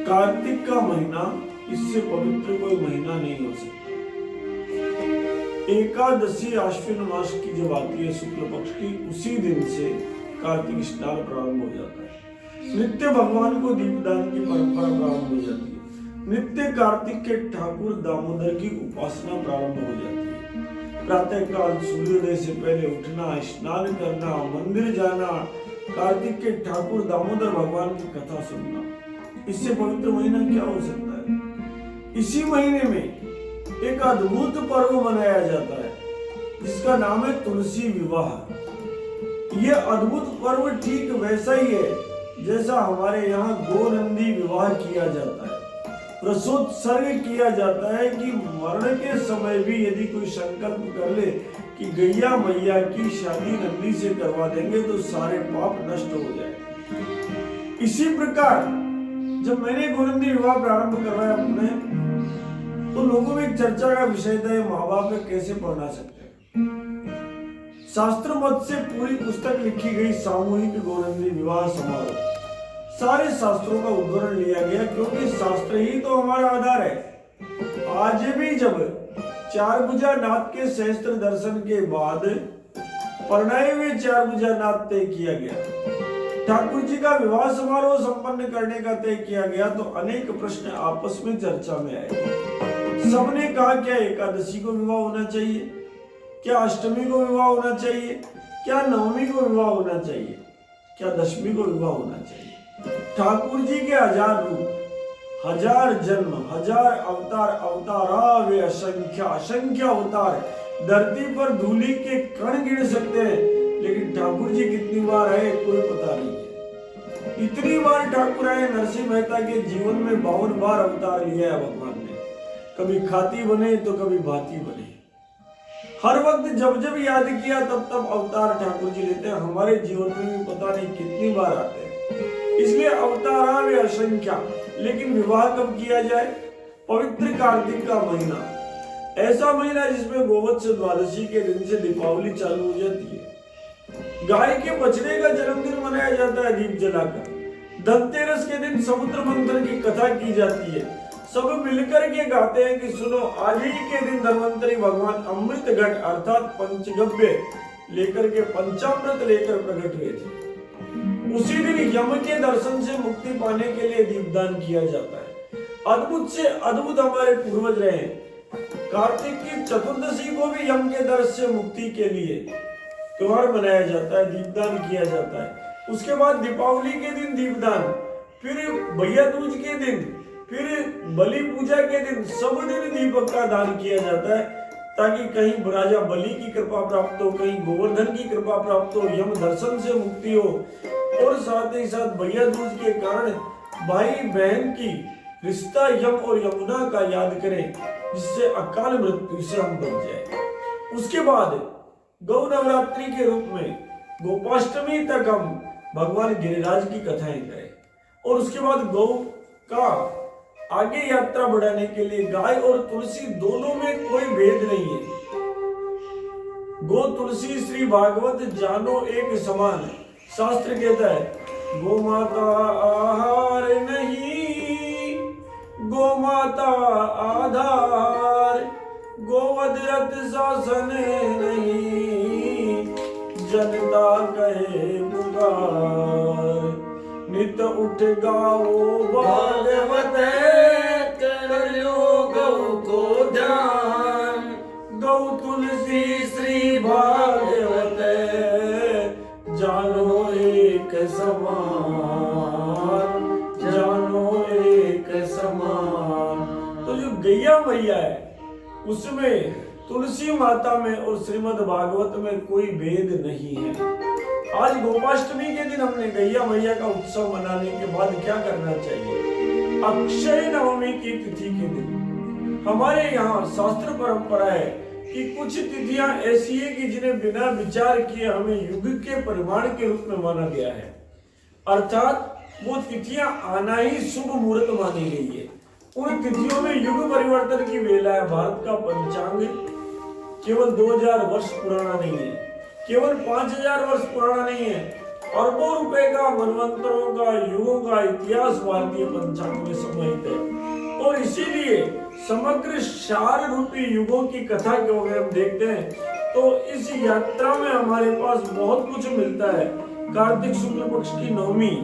कार्तिक का महीना इससे पवित्र कोई महीना नहीं हो सकता। एकादशी आश्विन मास की जब आती है शुक्ल पक्ष की, उसी दिन से कार्तिक स्नान प्रारंभ हो जाता है। नित्य भगवान को दीपदान की परंपरा प्रारंभ हो जाती है। नित्य कार्तिक के ठाकुर दामोदर की उपासना प्रारंभ हो जाती है। प्रातः काल सूर्योदय से पहले उठना, स्नान करना, मंदिर जाना, कार्तिक के ठाकुर दामोदर भगवान की कथा सुनना, इससे पवित्र महीना क्या हो सकता है। इसी महीने में एक अद्भुत पर्व मनाया जाता है जिसका नाम है तुलसी विवाह। यह अद्भुत पर्व ठीक वैसा ही है जैसा हमारे यहाँ गोनंदी विवाह किया जाता है, रसोत्सर्ग किया जाता है कि मरण के समय भी यदि कोई संकल्प कर ले कि गैया मैया की शादी नंदी से करवा देंगे तो सारे पाप नष्ट हो जाए। इसी प्रकार जब मैंने गोनंदी विवाह प्रारंभ करवाया अपने, तो लोगों में एक चर्चा का विषय था, माँ बाप कैसे पढ़ना सकते हैं। शास्त्र मत से पूरी पुस्तक लिखी गई सामूहिक गोनंदी विवाह समारोह, सारे शास्त्रों का उद्धरण लिया गया क्योंकि शास्त्र ही तो हमारा आधार है। आज भी जब चारभुजा नाथ के सहस्त्र दर्शन के बाद परिणय हुए चारभुजा नाथ तय किया गया, ठाकुर जी का विवाह समारोह संपन्न करने का तय किया गया, तो अनेक प्रश्न आपस में चर्चा में आए। सबने कहा क्या एकादशी को विवाह होना चाहिए, क्या अष्टमी को विवाह होना चाहिए, क्या नवमी को विवाह होना चाहिए, क्या दशमी को विवाह होना चाहिए। ठाकुर जी के 1000 रूप, 1000 जन्म, 1000 अवतार, अवतारावे असंख्य, असंख्य अवतार, धरती पर धूलि के कण गिन सकते हैं, लेकिन ठाकुर जी कितनी बार आए कोई पता नहीं है। इतनी बार ठाकुर आए, नरसिंह मेहता के जीवन में 52 बार अवतार लिया है भगवान ने। कभी खाती बने तो कभी भाती बने, हर वक्त जब जब याद किया तब तब अवतार ठाकुर जी लेते हैं। हमारे जीवन में भी पता नहीं कितनी बार आते हैं, इसलिए अवतारा वे असंख्या। लेकिन विवाह कब किया जाए? पवित्र कार्तिक का महीना, ऐसा महीना जिसमें गोवत्स द्वादशी के दिन से दीपावली चालू हो जाती है। गाय के बछड़े का जन्मदिन मनाया जाता है दीप जलाकर। धनतेरस के दिन समुद्र मंथन की कथा की जाती है। सब मिलकर के गाते हैं कि सुनो, आज ही के दिन धन्वंतरी भगवान अमृत घट अर्थात पंचगव्य लेकर के पंचामृत लेकर प्रकट हुए थे। उसी दिन यम के दर्शन से मुक्ति पाने के लिए दीपदान किया जाता है। अद्भुत से अद्भुत हमारे पूर्वज रहे। कार्तिक की चतुर्दशी को भी यम के दर्शन से मुक्ति के लिए त्योहार मनाया जाता है, दीपदान किया जाता है। उसके बाद दीपावली के दिन दीपदान, फिर भैया दूज के दिन, फिर बलि पूजा के दिन, सब दिन दीपक का दान किया जाता है ताकि कहीं राजा बलि की कृपा प्राप्त हो, कहीं गोवर्धन की कृपा प्राप्त हो, यम दर्शन से मुक्ति हो, और साथ ही साथ भैया दूज के कारण भाई बहन की रिश्ता यम और यमुना का याद करें, जिससे अकाल मृत्यु से हम बच जाए। उसके बाद गौ नवरात्रि के रूप में गोपाष्टमी तक हम भगवान गिरिराज की कथाएं करें और उसके बाद गौ का आगे यात्रा बढ़ाने के लिए गाय और तुलसी दोनों में कोई भेद नहीं है। गो तुलसी श्री भागवत जानो एक समान है। शास्त्र कहता है गो माता आहार नहीं, गो माता आधार, गोवध रत शासन नहीं, जनता कहे पुकार, नित उठ गाओ भागवत कर लो गौ को ध्यान, गौ तुलसी श्री भागवत जानो एक समान, जानो एक समान। तो जो गैया मैया है उसमें तुलसी माता में और श्रीमद् भागवत में कोई भेद नहीं है। आज गोपाष्टमी के दिन हमने गैया मैया का उत्सव मनाने के बाद क्या करना चाहिए? अक्षय नवमी की तिथि के दिन हमारे यहाँ शास्त्र परंपरा है कि कुछ तिथियां ऐसी है कि जिन्हें बिना विचार किए हमें युग के परिमाण के रूप में माना गया है, अर्थात वो तिथियां आना ही शुभ मुहूर्त मानी गई है। उन तिथियों में युग परिवर्तन की वेला है। भारत का पंचांग केवल 2000 वर्ष पुराना नहीं है, केवल 5000 वर्ष पुराना नहीं है, अरबों रुपए का, मनवंतरों का, युगों का इतिहास भारतीय पंचांग में समाहित है। और इसीलिए समग्र सार रूपी युगों की कथा को अगर हम देखते हैं तो इस यात्रा में हमारे पास बहुत कुछ मिलता है। कार्तिक शुक्ल पक्ष की नवमी,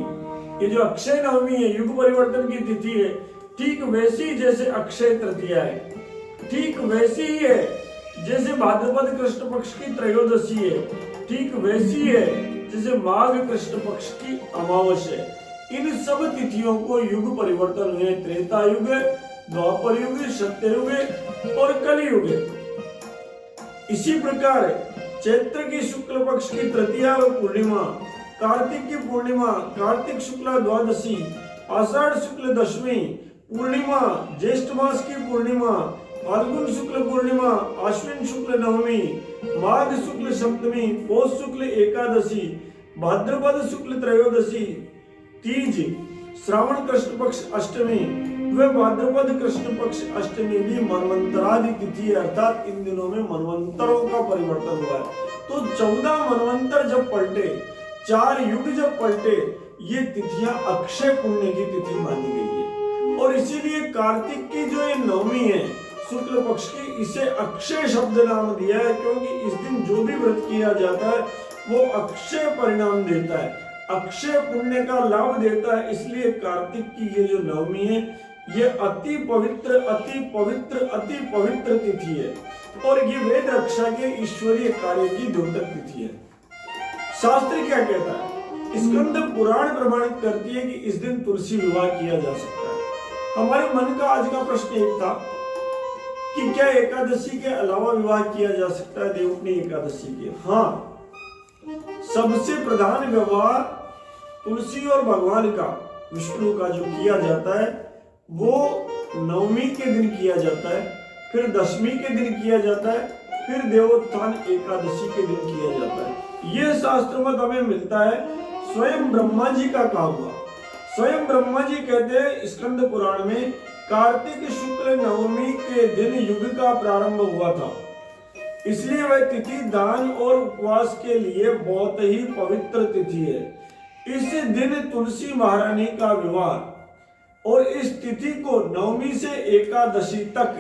ये जो अक्षय नवमी है, युग परिवर्तन की तिथि है, ठीक वैसी जैसे अक्षय तृतीया है, ठीक वैसी ही है जैसे भाद्रपद कृष्ण पक्ष की त्रयोदशी है, ठीक वैसी है जैसे माघ कृष्ण पक्ष की अमावस्या है। इन सब तिथियों को युग परिवर्तन हुए, त्रेता युग, द्वापर युग, सत्ययुग और कलयुग। इसी प्रकार चैत्र की शुक्ल पक्ष की तृतीया व पूर्णिमा, कार्तिक की पूर्णिमा, कार्तिक शुक्ला द्वादशी, आषाढ़ शुक्ल दशमी, पूर्णिमा, ज्येष्ठ मास की पूर्णिमा, फाल्गुन शुक्ल पूर्णिमा, आश्विन शुक्ल नवमी, माघ शुक्ल सप्तमी, पौष शुक्ल एकादशी, भाद्रपद शुक्ल त्रयोदशी, तीज, श्रावण कृष्ण पक्ष अष्टमी व भाद्रपद कृष्ण पक्ष अष्टमी भी मनवंतरादि तिथि है, अर्थात इन दिनों में मनवंतरों का परिवर्तन हुआ है। तो 14 मनवंतर जब पलटे, 4 युग जब पलटे, ये तिथियां अक्षय पुण्य की तिथि मानी गई है। और इसीलिए कार्तिक की जो ये नवमी है शुक्ल पक्ष की, इसे अक्षय शब्द नाम दिया है, क्योंकि इस दिन जो भी व्रत किया जाता है वो अक्षय परिणाम देता है, अक्षय पुण्य का लाभ देता है। इसलिए कार्तिक की ये जो नवमी है ये अति पवित्र, अति पवित्र, अति पवित्र तिथि है और ये वेद रक्षा के ईश्वरीय कार्य की द्योतक तिथि है। शास्त्र क्या कहता है? स्कंद पुराण प्रमाणित करती है कि इस दिन तुलसी विवाह किया जा सकता है। हमारे मन का आज का प्रश्न एक था कि क्या एकादशी के अलावा विवाह किया जा सकता है देवउठनी एकादशी के? हाँ, सबसे प्रधान विवाह तुलसी और भगवान का, विष्णु का जो किया जाता है वो नवमी के दिन किया जाता है, फिर दशमी के दिन किया जाता है, फिर देवोत्थान एकादशी के दिन किया जाता है। यह शास्त्र मत हमें मिलता है स्वयं ब्रह्मा जी का कहा हुआ। स्वयं ब्रह्मा जी कहते हैं स्कंद पुराण में, कार्तिक शुक्ल नवमी के दिन युग का प्रारंभ हुआ था, इसलिए वह तिथि दान और उपवास के लिए बहुत ही पवित्र तिथि है। इस दिन तुलसी महारानी का विवाह और इस तिथि को नवमी से एकादशी तक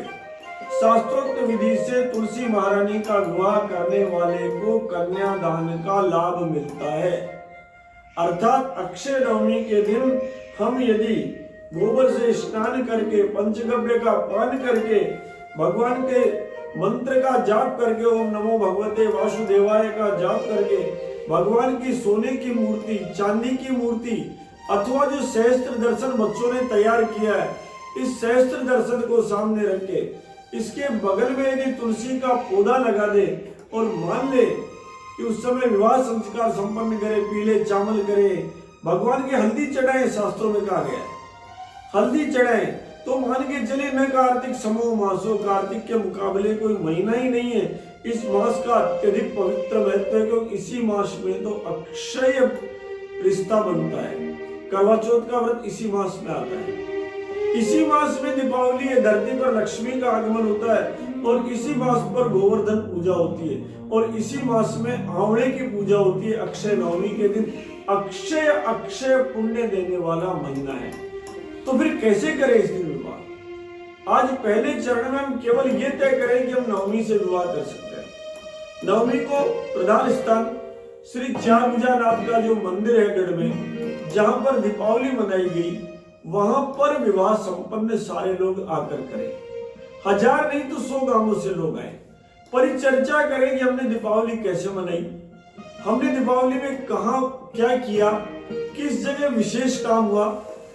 शास्त्रोक्त विधि से तुलसी महारानी का विवाह करने वाले को कन्यादान का लाभ मिलता है। अर्थात अक्षय नवमी के दिन हम यदि गोबर से स्नान करके, पंचगव्य का पान करके, भगवान के मंत्र का जाप करके, ओम नमो भगवते वासुदेवाय का जाप करके, भगवान की सोने की मूर्ति, चांदी की मूर्ति अथवा जो सहस्त्र दर्शन बच्चों ने तैयार किया है, इस सहस्त्र दर्शन को सामने रख के इसके बगल में यदि तुलसी का पौधा लगा दे और मान ले कि उस समय विवाह संस्कार संपन्न करे, पीले चावल करे, भगवान के हल्दी चढ़ाए, शास्त्रों में कहा गया है हल्दी चढ़ाए, तो मान के चले न कार्तिक समो मासो, कार्तिक के मुकाबले कोई महीना ही नहीं है। इस मास का अत्यधिक पवित्र महत्व है क्योंकि इसी मास में तो अक्षय रिश्ता बनता है। करवा चौथ का व्रत इसी मास में आता है। इसी मास में दीपावली है, धरती पर लक्ष्मी का आगमन होता है और इसी मास पर गोवर्धन पूजा होती है और इसी मास में आंवले की पूजा होती है। अक्षय नवमी के दिन अक्षय अक्षय पुण्य देने वाला महीना है। तो फिर कैसे करें इस दिन विवाह? आज पहले चरण में हम केवल ये तय करें कि हम नवमी से विवाह कर सकते हैं। नवमी को प्रधान स्थान श्री चार भुजानाथ का जो मंदिर है गढ़ में, जहां पर दीपावली मनाई गई, वहां पर विवाह संपन्न सारे लोग आकर करें। 1000 नहीं तो 100 गांवों से लोग आए, परिचर्चा करें कि हमने दीपावली कैसे मनाई, हमने दीपावली में कहां क्या किया, किस जगह विशेष काम हुआ,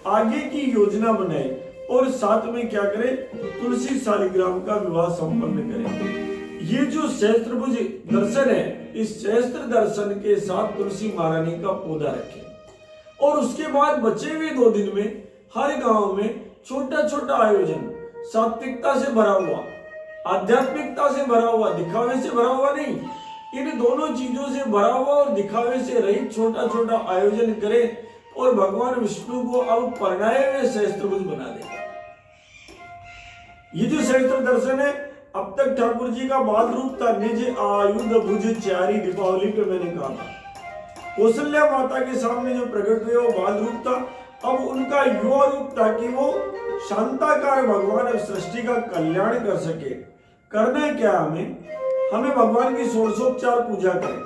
आगे की योजना बनाए और साथ में क्या करें, तुलसी शालिग्राम का विवाह संपन्न करें। ये जो सहस्त्रभुज दर्शन है, इस सहस्त्र दर्शन के साथ तुलसी महारानी का पौधा रखें और उसके बाद बचे हुए 2 दिन में हर गांव में छोटा छोटा आयोजन, सात्विकता से भरा हुआ, आध्यात्मिकता से भरा हुआ, दिखावे से भरा हुआ नहीं, इन दोनों चीजों से भरा हुआ और दिखावे से रहित छोटा छोटा आयोजन करें और भगवान विष्णु को अब परिणाए हुए सहस्त्रभुज बना दें। ये जो सहस्त्र दर्शन है, अब तक ठाकुर जी का बाल रूप था, निज आयुध भुज चारी, दीपावली पे मैंने कहा था। कौशल्या माता के सामने जो प्रकट हुए वो बाल रूप था, अब उनका युवा रूप था कि वो शांताकार भगवान अब सृष्टि का कल्याण कर सके। करना है क्या हमें भगवान की षोडशोपचार पूजा करें,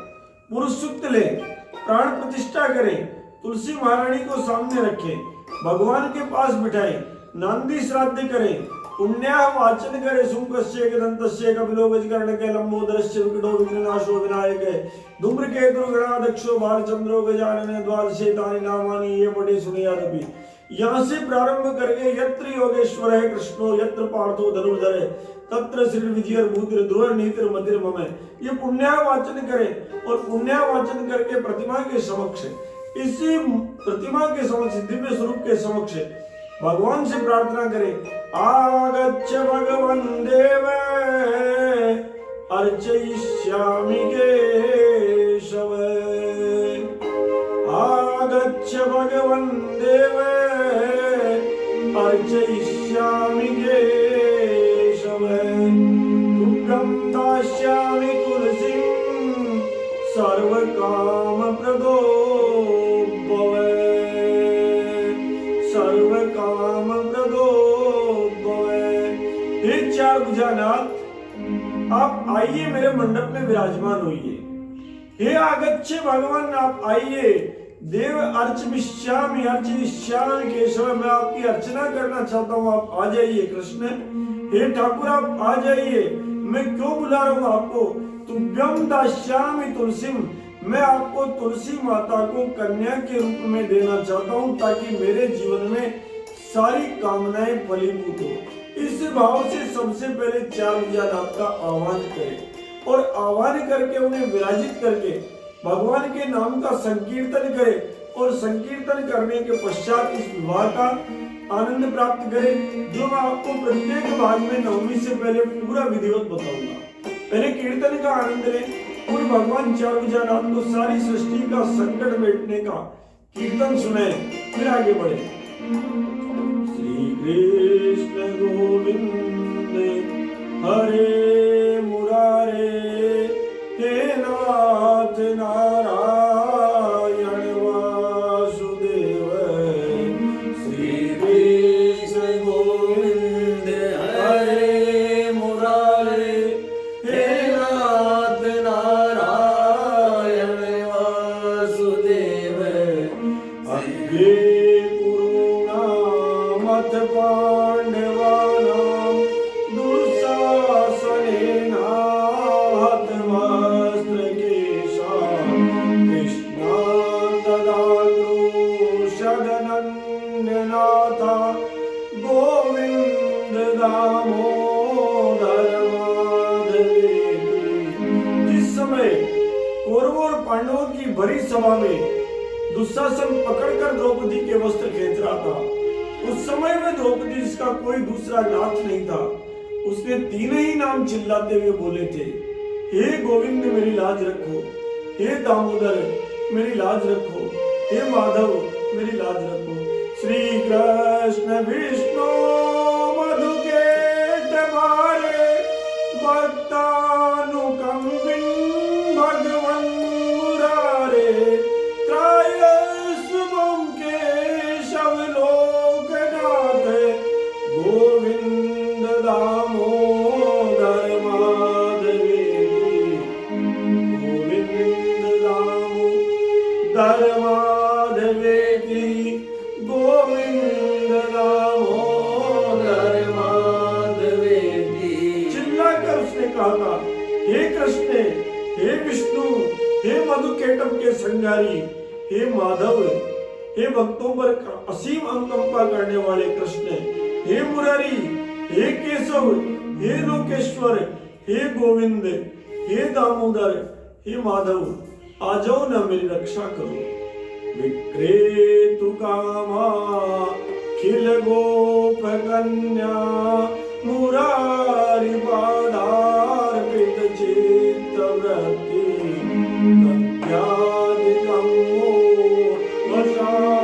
पुरुष सूक्त लें, प्राण प्रतिष्ठा करें, तुलसी महारानी को सामने रखें, भगवान के पास बिठाएं, नांदी श्राद्ध करें, पुण्याह वाचन करे, सुमुखस्य दंतस्य कपिलो गजकर्णके लंबोदरस्य विकटो विघ्ननाशो विनायके धूम्रकेतु गणाध्यक्षो बालचंद्रो गजानन द्वादशेतानि नामानि ये पढ़े सुनियादपि। यहाँ से प्रारंभ करके यत्र योगेश्वर है कृष्णो यत्र पार्थो धनुर्धर है तत्र श्री विजय भूतिर ध्रुव नीतिर मतिर मम, ये पुण्याह वाचन करे और पुण्याह वाचन करके प्रतिमा के समक्ष, इसी प्रतिमा के समक्ष, दिव्य स्वरूप के समक्ष भगवान से प्रार्थना करें, आगच्छ भगवन् देव अर्चयिष्यामि केशव, आगच्छ भगवन् देव अर्चयिष्यामि केशव, तुभ्यं दास्यामि तुलसीं सर्वकामप्रदो भव, सर्वकामप्रदो भव। हे चार भुजानाथ, आप आइए मेरे मंडप में विराजमान होइए। हे आगच्छ भगवान, आप आइए। देव अर्चयिष्यामि केशव, मैं आपकी अर्चना करना चाहता हूँ, आप आ जाइए। कृष्ण, हे ठाकुर आप आ जाइए, मैं क्यों बुला रहा हूँ आपको। तुभ्यं दास्यामि तुलसीम, मैं आपको तुलसी माता को कन्या के रूप में देना चाहता हूँ ताकि मेरे जीवन में सारी कामनाएं फलीभूत हो। इस भाव से सबसे पहले चार भुजानाथ का आह्वान करें और आह्वान करके उन्हें विराजित करके भगवान के नाम का संकीर्तन करें और संकीर्तन करने के पश्चात इस विवाह का आनंद प्राप्त करें, जो मैं आपको प्रत्येक भाग में नवमी से पहले पूरा विधिवत बताऊंगा। पहले कीर्तन का आनंद लें और भगवान चार भुजानाथ को सारी सृष्टि का संकट मिटने का कीर्तन सुने, फिर आगे बढ़े। श्री कृष्ण गोविंद हरे मुरारे, हे नाथ नारायण वासुदेव। श्री कृष्ण गोविंद हरे मुरारे, हे नाथ नारायण वासुदेव। अग्रे कुरुणामथ पांडवानां दुःशासनेन हतवस्त्रकेशा, कृष्णात् ददातु गोविंद दामोदर माधवेति। जिस समय कौरवों और पांडवों की भरी सभा में दुशासन पकड़कर द्रौपदी के वस्त्र खींच रहा था, उस समय में द्रौपदी जिसका कोई दूसरा नाथ नहीं था, उसने तीन ही नाम चिल्लाते हुए बोले थे, हे गोविंद मेरी लाज रखो, हे दामोदर मेरी लाज रखो, हे माधव मेरी लाज रखो। श्री कृष्ण विष्णु मधुकेट मारे, भक्तानुकंपिन भगवन मुरारे, त्रायस्वम केशव लोकनाथ, गोविंद दामोदर माधवेति, गोविंद दामोदर माधवेति, गोविंद दामोदर माधवेति। चिल्लाकर उसने कहा, हे कृष्ण, हे विष्णु, हे मधुकेटम के संगारी, हे माधव, हे भक्तों पर असीम अनुकंपा करने वाले कृष्ण, हे मुरारी, हे केशव, हे लोकेश्वर, हे गोविंद, हे दामोदर, हे माधव, आ जाओ ना मेरी रक्षा करो। विक्रेतु कामा खिल गोप कन्या, मुरारी पादार्पित चित्त वृत्ति, तत्यादिकं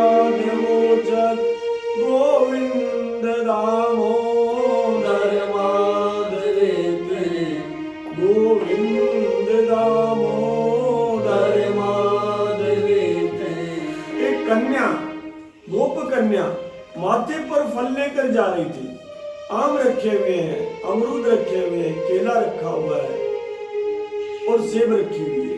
वशाद्यमोचत्, गोविंद दामोदर माधवेति, गोविंद दामोदर माधवेति। एक कन्या, गोप कन्या माथे पर फल लेकर जा रही थी। आम रखे हुए हैं, अमरूद रखे हुए हैं, केला रखा हुआ है और सेब रखी हुई है।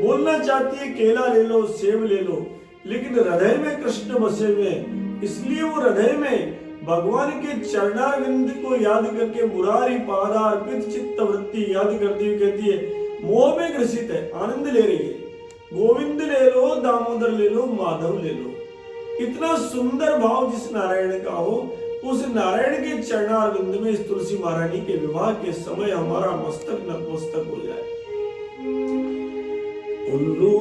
बोलना चाहती है केला ले लो, सेब ले लो, लेकिन हृदय में कृष्ण बसे हुए हैं, इसलिए वो हृदय में भगवान के चरणारविंद को याद करके मुरारी पादार्पित चित्त वृत्ति याद करती हुई कहती है, मोह में ग्रसित है, आनंद ले रही है। गोविंद ले लो, दामोदर ले लो, माधव ले लो। इतना सुंदर भाव जिस नारायण का हो, उस नारायण के चरणारविंद में इस तुलसी महारानी के विवाह के समय हमारा मस्तक नतमस्तक हो जाए। उल्लू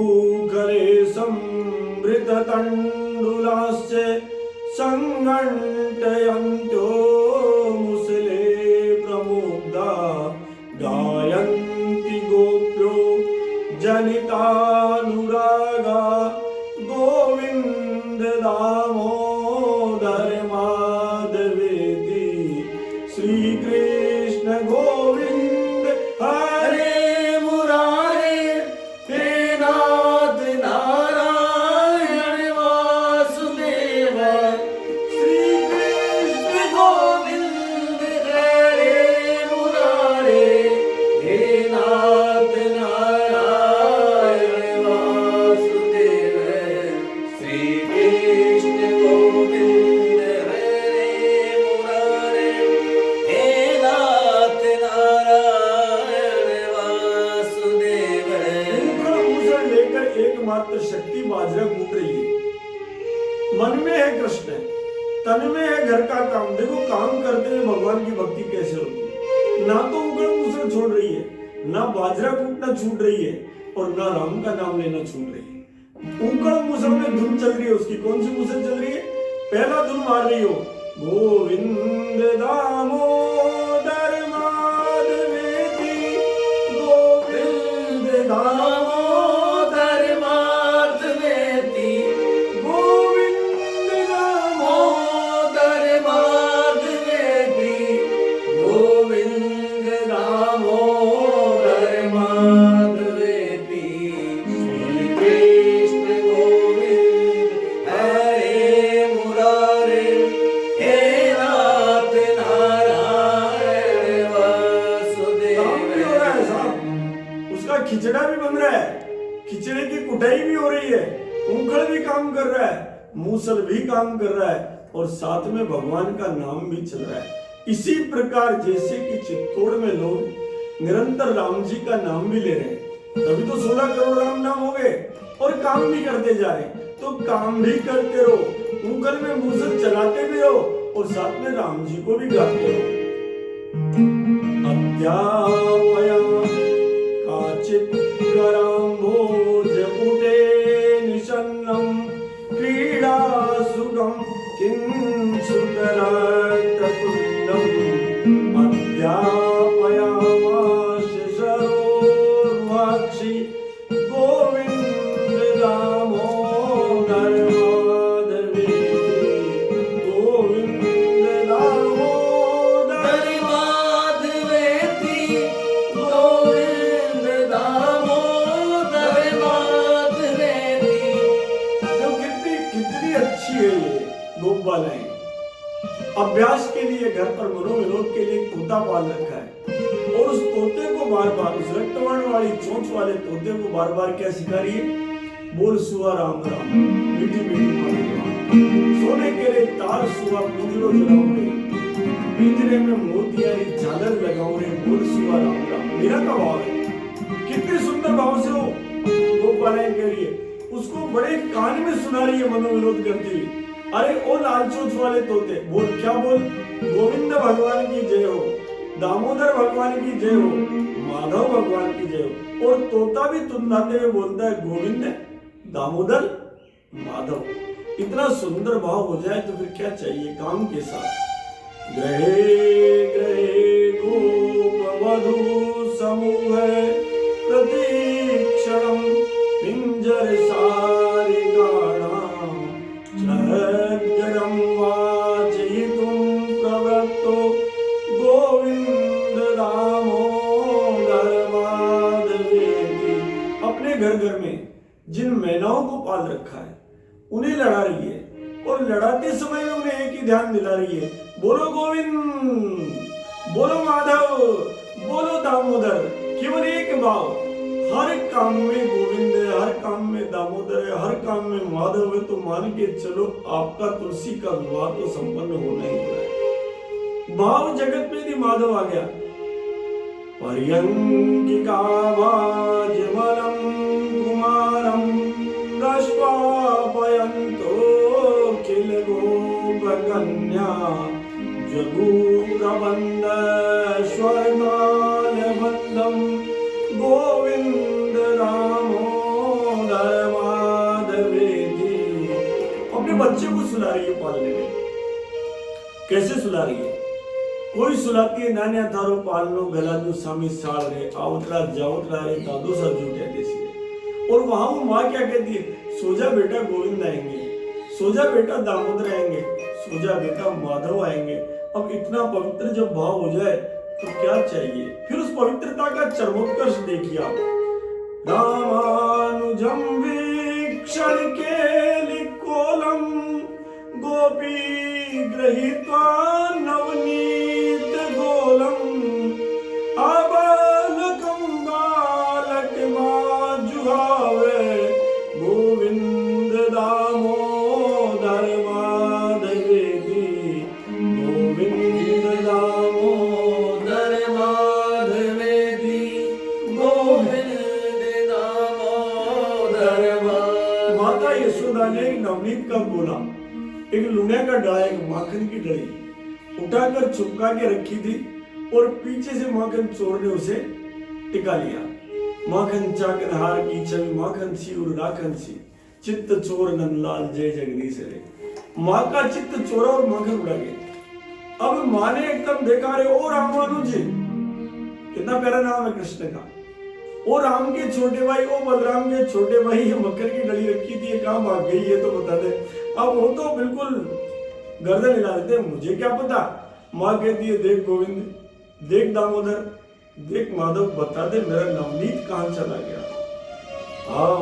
करे समृत तंडुलास्य, संघंटयन्त्यो मुसले प्रमुग्धा, गायन्ति गोप्यो जनितानुरागा, गोविंद दामोदर माधवेति, श्री कृष्ण गोविंद हरे मुरारे, हे नाथ नारायण वासुदेव, श्री कृष्ण गोविंद हरे मुरारे, हे नाथ नारायण वासुदेव, श्री कृष्ण गोविंद हरे मुरारे, हे नाथ नारायण वासुदेव। मुसल लेकर एकमात्र शक्ति बाजरा कूट रही है। मन में है कृष्ण, तन में है घर का काम। देखो काम करते हुए भगवान की भक्ति कैसे होती है। ना तो उगड़ मुसल छोड़ रही है, ना बाजरा कूटना छूट रही है, और ना राम का नाम लेना छूट रही है। उगड़ मुसल में धुन चल रही है उसकी। कौन सी मुसल चल रही है? पहला धुन मार रही हो, गोविंद दामोदर माधवेति, गोविंद दामोदर माधवेति, गोविंद दामोदर माधवेति, गोविंद दामोदर माधवेति, श्री कृष्ण गोविंद हरे मुरारे, हे नाथ नारायण वासुदेव। काम भी हो रहा है साहब, उसका खिचड़ा भी बन रहा है, खिचड़े की कुटाई भी हो रही है, उंगड़ भी काम कर रहा है, मूसल भी काम कर रहा है, और साथ में भगवान का नाम भी चल रहा है। इसी प्रकार जैसे कि चित्तौड़ में लोग निरंतर राम जी का नाम भी ले रहे हैं, तभी तो 16 करोड़ राम नाम हो गए, और काम भी करते जा रहे हैं। तो काम भी करते रहो, उंगल में मूसल चलाते भी रहो, और साथ में राम जी को भी गाते रहो। अध्यापया काचित् कराम्भोज पुटे निषन्नं, क्रीडा सुखं किं गोपालाएं। अभ्यास के लिए घर पर मनोविनोद के लिए एक तोता पाल रखा है और उस तोते को बार बार, उस रक्तवर्ण वाली चोंच वाले तोते को बार बार क्या सिखा रही है? बोल सुआ राम राम, मीठी मीठी मारी राम, सोने के लिए तार सुआ पिंजरो जलाऊं रे, पिंजरे में मोतियारी झालर लगाऊं रे, बोल सुआ राम राम। मेरा का भाव है, कितने सुंदर भाव से वो गोपालाएं कह रही है, उसको बड़े कान में सुना रही है मनोविनोद करती हुई। अरे ओ लालचोच वाले तोते, बोल क्या बोल? गोविंद भगवान की जय हो, दामोदर भगवान की जय हो, माधव भगवान की जय हो। और तोता भी तुनलाते हुए बोलता है गोविंद, दामोदर, माधव। इतना सुंदर भाव हो जाए तो फिर क्या चाहिए काम के साथ। ग्रहे ग्रहे गोप वधू समूह प्रतीक्षणम पिंजर सारे गाना चरम वाचयितुं प्रवृत्तो गोविंद दामोदर माधवेति। अपने घर घर में जिन मैनाओं को पाल रखा है उन्हें लड़ा रही है और लड़ाते समय में उन्हें एक ही ध्यान दिला रही है, बोलो गोविंद, बोलो माधव, बोलो दामोदर। केवल एक भाव, हर काम में गोविंद है, हर काम में दामोदर है, हर काम में माधव है, तो मान के चलो आपका तुलसी का विवाह तो संपन्न होना ही होना है। भाव जगत में यदि माधव आ गया, पर्यंकिका वाजमलम कुमारम रश्वापयन्तो किल गोप कन्या जगू प्रबंध स्वर्गाल बंदम गोविंद दामोदर माधवेति। अपने बच्चे को सुला रही है पालने में। कैसे सुला रही है? कोई सुलाती है, नान्या थारो पालनो गलादू सामी साल रे, आवतला जावतला रे, दादू सब झूठे देसी रे। और वहां वो माँ क्या कहती है? सोजा बेटा गोविंद आएंगे, सोजा बेटा दामोदर आएंगे, सोजा बेटा माधव आएंगे। अब इतना पवित्र जब भाव हो जाए तो क्या चाहिए? फिर उस पवित्रता का चरमोत्कर्ष देखिए आप। रामानुजम वीक्षण केलिकोलम गोपी गृहीत्वा नवनीत गोलम आबालकं बालकं जुहावे गोविंद दामोदर माधवेति, गोविंद दामोदर माधवेति, गोविंद दामोदर माधवेति। माता यशोदा ने नवनीत का गोला, एक लुनिया का डाला, एक माखन की डली उठाकर छुपका के रखी थी और पीछे से माखन चोर ने उसे टिका लिया। माखन चाकन हार की छवि माखन सी और राखन सी, चित्त चोर नंदलाल जय जगदीश रे। माँ का चित्त चोरा और माखन उड़ा गया। अब माँ ने एकदम देखा, रे ओ रामानुज जी, कितना प्यारा नाम है कृष्ण का। ओ राम के छोटे भाई, ओ बलराम के छोटे भाई, ये मकर की डली रखी थी, ये कहाँ भाग गई ये तो बता दे। अब वो तो बिल्कुल गर्दन हिला देते, मुझे क्या पता। माँ कहती है, देख गोविंद, देख दामोदर, देख माधव, बता दे मेरा नवनीत कहाँ चला गया।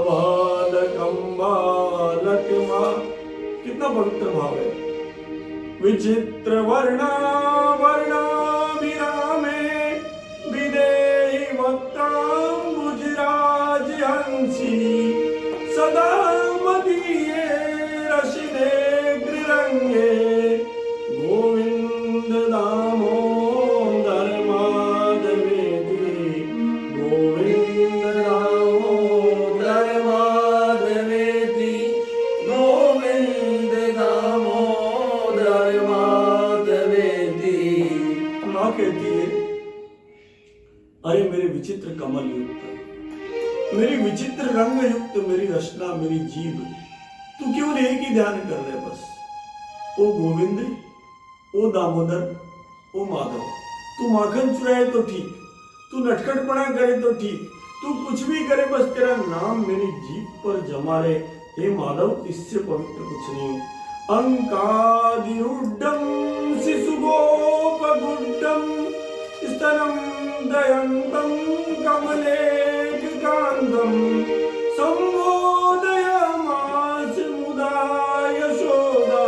बालकं बालकं, कितना पवित्र भाव है। विचित्र वर्णा वर्णाभिरामे विदेहि वक्ताम्बुजराज हंसी, सदा मदीये रशिने गृरंगे गोविंद दामोदर माधवेति, गोविंद दामोदर माधवेति, गोविंद दामोदर माधवेति। माँ कहती है, अरे मेरे विचित्र कमल युक्त, मेरी विचित्र रंग युक्त मेरी रचना, मेरी जीव, तू केवल एक ही ध्यान कर रहे बस। ओ गोविंद, ओ दामोदर, ओ माधव, तू माखन चुराए तो ठीक, तू नटखटपना करे तो ठीक, तू कुछ भी करे, बस तेरा नाम मेरी जीभ पर जमा रहे। हे माधव, इससे पवित्र कुछ नहीं। अंकादिरुड्डम शिशुगोपगुड्डम स्तनम दयंतम कमलेकांतम संबोधयामास मुदा यशोदा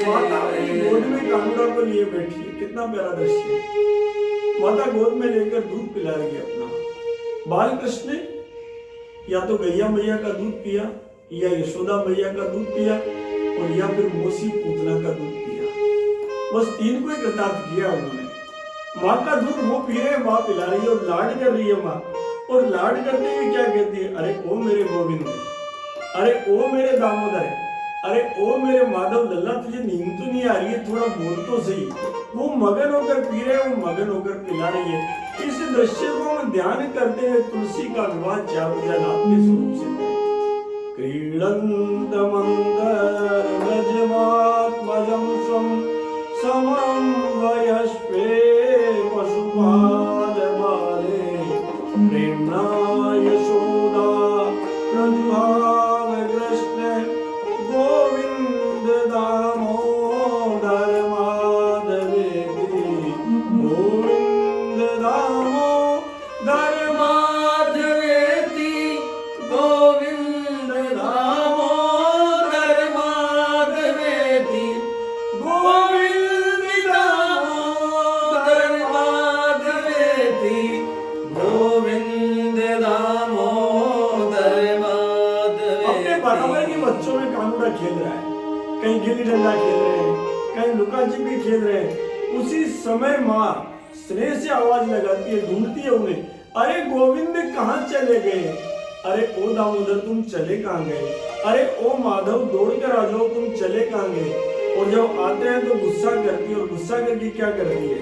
माता अपनी गोद में कानूड़ा को लिए बैठी है, कितना प्यारा दृश्य है। माता गोद में लेकर दूध पिला रही है अपना। बाल कृष्ण ने या तो गैया मैया का दूध पिया, या यशोदा मैया का दूध पिया, और या फिर मौसी पूतना का दूध पिया। बस तीन को ही कृतार्थ किया उन्होंने। माँ का दूध वो पी रहे, माँ पिला रही है और लाड कर रही है माँ। और लाड करते हुए क्या कहती है, अरे ओ मेरे गोविंद, अरे ओ मेरे दामोदर, अरे ओ मेरे माधव लल्ला, तुझे नींद तो नहीं आ रही है, थोड़ा बोल तो सही। वो मगन होकर पी रहे, वो मगन होकर पिला रही है। इस दृश्य को हम ध्यान करते हुए तुलसी का विवाह चारुजानाथ के स्वरूप से करें। क्रीडन्त मन्दरव्रजमात्मजं स्वं समं वयस्वे पशुपालबाले प्रेम्णा यशोदा प्रजुहाव कृष्ण गोविन्द दामोदर माधवेति गोविन्द दामोदर माधवेति गोविन्द दामोदर माधवेति गोविन्द दामोदर माधवेति गोविन्द दामोदर माधवेति। अपने बराबर के बच्चों में कानूड़ा खेल रहा है, कहीं गिल्ली डंडा खेल रहे हैं, कहीं लुका छिपी खेल रहे हैं। उसी समय माँ स्नेह से आवाज लगाती है, ढूंढती है उन्हें, अरे गोविंद कहाँ चले गए, अरे ओ दामोदर तुम चले कहाँ गए, अरे ओ माधव दौड़ कर आ जाओ, तुम चले कहाँ गए। और जब आते हैं तो गुस्सा करती है, और गुस्सा करके क्या करती है,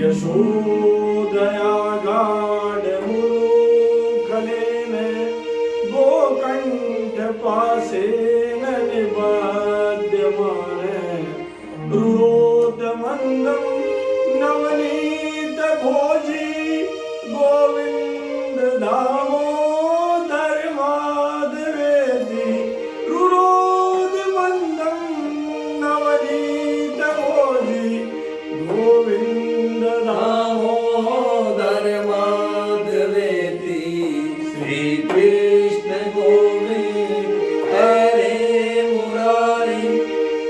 यशोदया गाढ़ मुखलेन गोकंठ पासे निबध्यमान रुरोध मंदम नवनीत भोजी गोविंद दामोदर माधवेति रुरोध मंदम नवनीत भोजी गोविंद दामोदर माधवेति। श्री कृष्ण गोविंद हरे मुरारी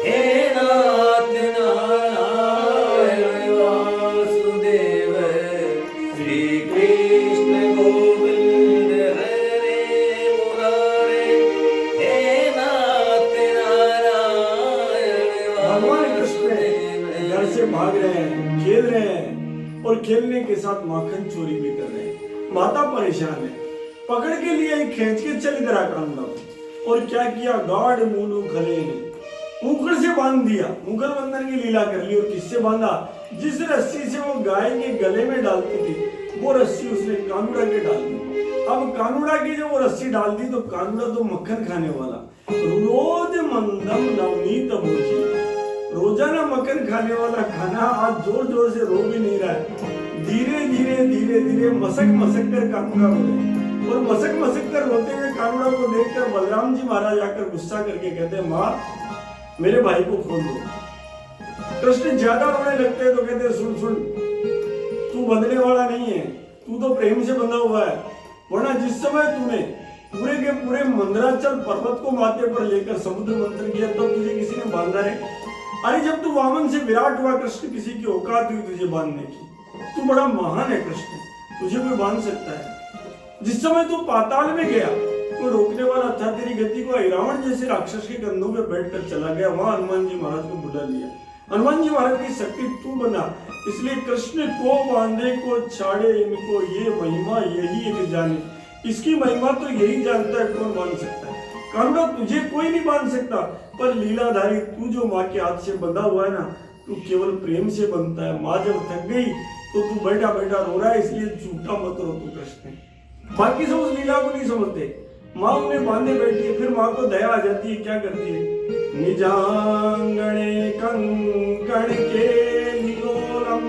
हे नाथ नारायण वासुदेव। श्री कृष्ण गोविंद हरे मुरारी हे नाथ नारायण भगवान कृष्ण घर से भाग रहे हैं, खेल रहे हैं, और खेलने के साथ माखन चोरी भी कर रहे हैं। माता परेशान है, पकड़ के लिए खींच के चल इधर कानूड़ा। और क्या किया, गाढ़ मूलू खले ने मुखर से बांध दिया, मुखर बंधन की लीला कर ली। और किससे बांधा, जिस रस्सी से वो गाय के गले में डालती थी, वो रस्सी उसने कानूड़ा के डाल दी। अब कानूड़ा की जब वो रस्सी डाल दी तो कानूड़ा तो मक्खन खाने वाला, रोज मंदम नवनीत भोजी, रोजाना मक्खन खाने वाला खाना आज जोर जोर से रो भी नहीं रहा है। धीरे धीरे धीरे धीरे मसक मसक कर कानूड़ा रो रहे, और मसक मसक कर रोते हुए कानूड़ा को देखकर बलराम जी महाराज आकर गुस्सा करके कहते हैं, माँ मेरे भाई को खोल दो। कृष्ण ज्यादा रोने लगते हैं तो कहते हैं, सुन सुन, तू बंधने वाला नहीं है, तू तो प्रेम से बंधा हुआ है, वरना जिस समय तूने पूरे के पूरे मंदराचल पर्वत को माथे पर लेकर समुद्र मंथन किया तब तुझे किसी ने बांधा है। अरे जब तू वामन से विराट हुआ कृष्ण, किसी की औकात हुई तुझे बांधने की, तू बड़ा महान है कृष्ण, तुझे कोई बांध सकता है। जिस समय तू पाताल में गया, कोई रोकने वाला था तेरी गति को, रावण जैसे राक्षस के कंधों पे बैठकर चला गया, वहां हनुमान जी महाराज को बुला लिया। हनुमान जी महाराज की शक्ति तू बना, इसलिए कृष्ण को बांधे को छाड़े इनको, ये महिमा यही एक जाने। इसकी महिमा तो यही जानता है, कौन बांध सकता है। कानूड़ा तुझे कोई नहीं बांध सकता, पर लीलाधारी तू जो माँ के हाथ से बंधा हुआ है ना, तू केवल प्रेम से बनता है। माँ जब थक गई तो तू बैठा बैठा रो रहा है, इसलिए झूठा मत रो तू कृष्ण। बाकी सब उस लीला को नहीं समझते। माँ उन्हें बांधे बैठी है, फिर माँ को दया आ जाती है, क्या करती है, निजांगणे कंकण के निगोलम,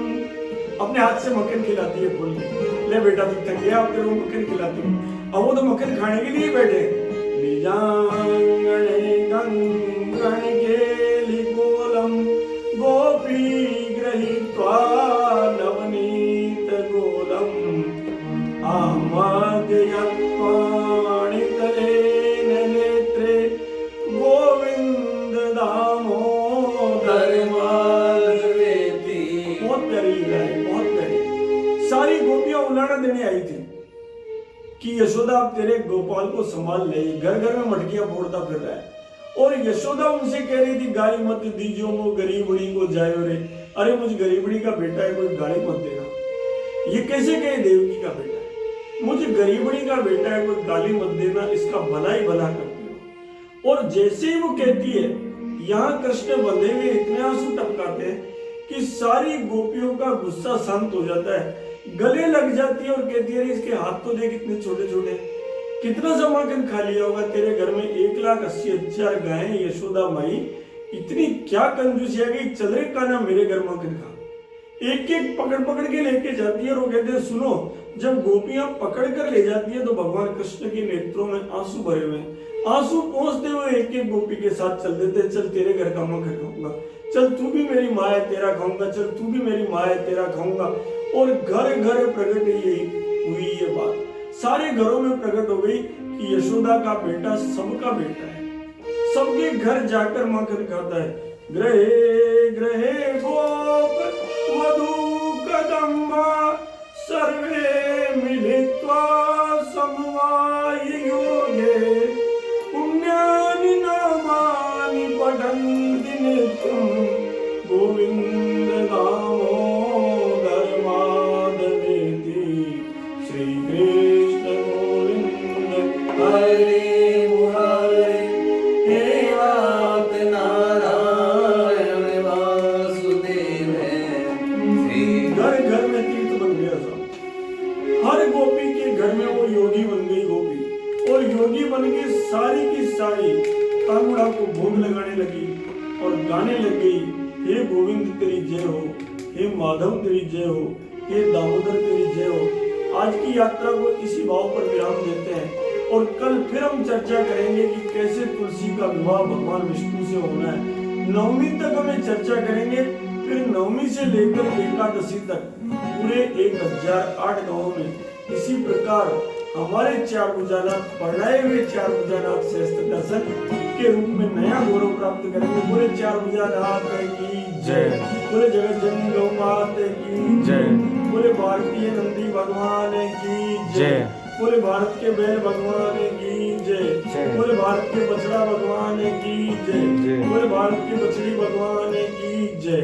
अपने हाथ से मक्खन खिलाती है खोल के, ले बेटा तू थक गया, तेरे को मक्खन खिलाती हूँ। अब वो तो मक्खन खाने के लिए बैठे। निजांगणे कंकण के निगोलम गोपी गृहीत्वा नवनीत गोलम आमग्यत्वाणितलेन नेत्रे गोविंद दामोदर उलाहना देने आई थी कि यशोदा अब तेरे गोपाल को संभाल ले, घर घर में मटकियां फोड़ता फिर रहा है। और यशोदा उनसे कह रही थी गाली मत दीजियो वो गरीबड़ी को जायो रे, अरे मुझ गरीबड़ी का बेटा है, कोई गाली मत देना। ये कैसे कहे देवकी का बेटा है, मुझ गरीबड़ी का बेटा है, कोई गाली मत देना, इसका भला ही भला करती हो। और जैसे ही वो कहती है, यहाँ कृष्ण बंधे हुए इतने आंसू टपकाते हैं कि सारी गोपियों का गुस्सा शांत हो जाता है, गले लग जाती है और कहती है इसके हाथ तो देख इतने छोटे छोटे, कितना सा माखन खा लिया होगा, तेरे घर में 1,80,000 गायें, यशोदा माई इतनी क्या कंजूसी है कि चल रे कान्हा मेरे घर माखन खा। एक एक पकड़ पकड़ के लेके जाती है और वो कहते हैं सुनो, जब गोपियां पकड़ कर ले जाती है तो भगवान कृष्ण के नेत्रों में आंसू भरे हुए हैं, आंसू पहुंचते हुए एक एक गोपी के साथ चल देते, चल तेरे घर का माखन खाऊंगा, चल तू भी मेरी माँ है तेरा खाऊंगा, चल तू भी मेरी माँ है तेरा खाऊंगा। और घर घर प्रकट हुई ये बात, सारे घरों में प्रकट हो गई कि यशोदा का बेटा सबका बेटा है, सबके घर जाकर माखन खाता है। ग्रहे ग्रहे गोप वधू कदम्बा सर्वे मिलित्वा समवाययोगे पुण्यानि नामानि पठन्ति नित्यं गोविन्द दामोदर माधवेति श्री कृष्ण गोविंद हरे मुरारे हे नाथ नारायण वासुदेव। घर घर में तीर्थ बन गया सब, हर गोपी के घर में वो योगी बन गई गोपी, और योगी बन के सारी की सारी कांगड़ा को भोग लगाने लगी और गाने लग गई, हे गोविंद तेरी जय हो, हे माधव तेरी जय हो, हे दामोदर तेरी जय हो। आज की यात्रा को इसी भाव पर विराम देते हैं और कल फिर हम चर्चा करेंगे कि कैसे तुलसी का विवाह भगवान विष्णु से होना है। नवमी तक हमें चर्चा करेंगे, फिर नवमी से लेकर एकादशी तक पूरे 1008 गांवों में इसी प्रकार हमारे चार भुजानाथ पढ़ाए हुए चार भुजानाथ श्रेष्ठ दर्शन के रूप में नया गौरव प्राप्त करेंगे। पूरे चार भुजानाथ की जय, पूरे जगत जननी गौ माता की जय, पूरे भारतीय नंदी भगवान की जय, पूरे भारत के बैल भगवान की जय, पूरे भारत के बछड़ा भगवान की जय, पूरे भारत के बछड़ी भगवान की जय।